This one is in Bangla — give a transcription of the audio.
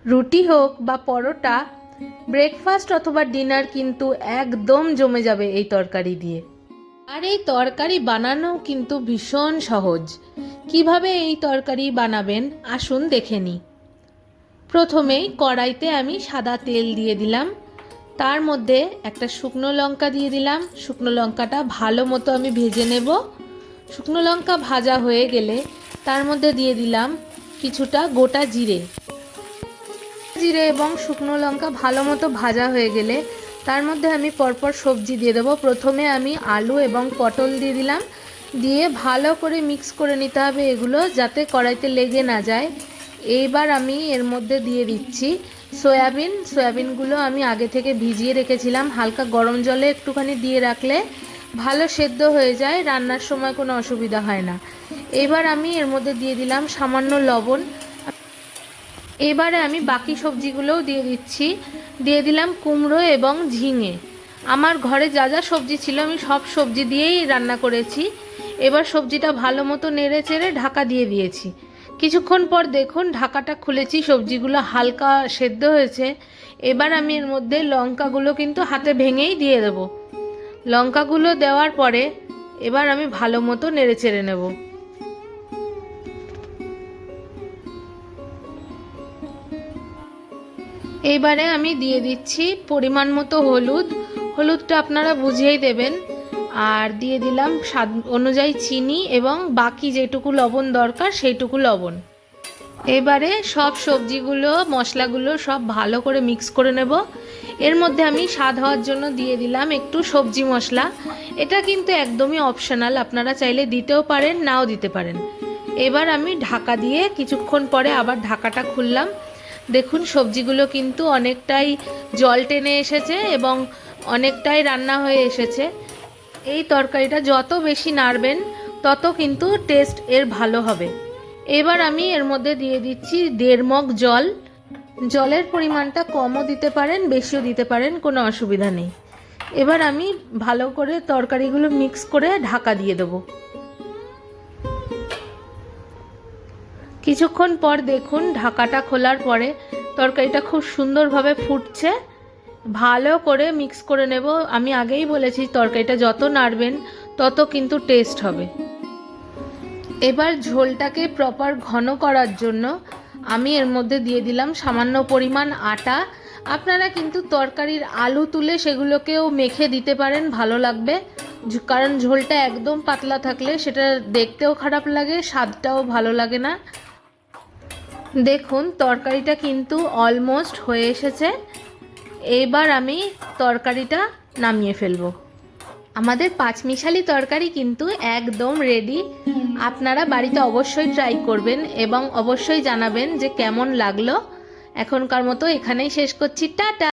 রুটি হোক বা পরোটা, ব্রেকফাস্ট অথবা ডিনার কিন্তু একদম জমে যাবে এই তরকারি দিয়ে। আর এই তরকারি বানানো কিন্তু ভীষণ সহজ। কিভাবে এই তরকারি বানাবেন আসুন দেখে নিই। প্রথমেই কড়াইতে আমি সাদা তেল দিয়ে দিলাম, তার মধ্যে একটা শুকনো লঙ্কা দিয়ে দিলাম। শুকনো লঙ্কাটা ভালো মতো আমি ভেজে নেব। শুকনো লঙ্কা ভাজা হয়ে গেলে তার মধ্যে দিয়ে দিলাম কিছুটা গোটা জিরে। জিরে এবং শুকনো লঙ্কা ভালো মতো ভাজা হয়ে গেলে তার মধ্যে আমি পরপর সবজি দিয়ে দেবো। প্রথমে আমি আলু এবং পটল দিয়ে দিলাম, দিয়ে ভালো করে মিক্স করে নিতে হবে এগুলো, যাতে কড়াইতে লেগে না যায়। এইবার আমি এর মধ্যে দিয়ে দিচ্ছি সয়াবিনগুলো আমি আগে থেকে ভিজিয়ে রেখেছিলাম। হালকা গরম জলে একটুখানি দিয়ে রাখলে ভালো সেদ্ধ হয়ে যায়, রান্নার সময় কোনো অসুবিধা হয় না। এবার আমি এর মধ্যে দিয়ে দিলাম সামান্য লবণ। এবারে আমি বাকি সবজিগুলোও দিয়ে দিচ্ছি। দিয়ে দিলাম কুমড়ো এবং ঝিঙে। আমার ঘরে যা যা সবজি ছিল আমি সব সবজি দিয়েই রান্না করেছি। এবার সবজিটা ভালো মতো নেড়ে চেড়ে ঢাকা দিয়ে দিয়েছি। কিছুক্ষণ পর দেখুন ঢাকাটা খুলেছি, সবজিগুলো হালকা সেদ্ধ হয়েছে। এবার আমি এর মধ্যে লঙ্কাগুলো কিন্তু হাতে ভেঙেই দিয়ে দেব। লঙ্কাগুলো দেওয়ার পরে এবার আমি ভালো মতো নেড়ে চেড়ে নেব। এইবারে আমি দিয়ে দিচ্ছি পরিমাণ মতো হলুদটা আপনারা বুঝিয়েই দেবেন। আর দিয়ে দিলাম স্বাদ অনুযায়ী চিনি এবং বাকি যেটুকু লবণ দরকার সেইটুকু লবণ। এবারে সব সবজিগুলো মশলাগুলো সব ভালো করে মিক্স করে নেব। এর মধ্যে আমি স্বাদ হওয়ার জন্য দিয়ে দিলাম একটু সবজি মশলা। এটা কিন্তু একদমই অপশনাল, আপনারা চাইলে দিতেও পারেন নাও দিতে পারেন। এবার আমি ঢাকা দিয়ে কিছুক্ষণ পরে আবার ঢাকাটা খুললাম। দেখুন সবজিগুলো কিন্তু অনেকটাই জল টেনে এসেছে এবং অনেকটাই রান্না হয়ে এসেছে। এই তরকারিটা যত বেশি নাড়বেন তত কিন্তু টেস্ট এর ভালো হবে। এবার আমি এর মধ্যে দিয়ে দিচ্ছি 1.5 মগ জল। জলের পরিমাণটা কমও দিতে পারেন বেশিও দিতে পারেন, কোনো অসুবিধা নেই। এবার আমি ভালো করে তরকারিগুলো মিক্স করে ঢাকা দিয়ে দেবো। কিছুক্ষণ পর দেখুন ঢাকাটা খোলার পরে তরকারিটা খুব সুন্দরভাবে ফুটছে। ভালো করে মিক্স করে নেব। আমি আগেই বলেছি তরকারিটা যত নাড়বেন তত কিন্তু টেস্ট হবে। এবার ঝোলটাকে প্রপার ঘন করার জন্য আমি এর মধ্যে দিয়ে দিলাম সামান্য পরিমাণ আটা। আপনারা কিন্তু তরকারির আলু তুলে সেগুলোকেও মেখে দিতে পারেন, ভালো লাগবে। কারণ ঝোলটা একদম পাতলা থাকলে সেটা দেখতেও খারাপ লাগে, স্বাদটাও ভালো লাগে না। দেখুন তরকারিটা কিন্তু অলমোস্ট হয়ে এসেছে। এবার আমি তরকারিটা নামিয়ে ফেলবো। আমাদের পাঁচমিশালি তরকারি কিন্তু একদম রেডি। আপনারা বাড়িতে অবশ্যই ট্রাই করবেন এবং অবশ্যই জানাবেন যে কেমন লাগলো। এখনকার মতো এখানেই শেষ করছি, টাটা।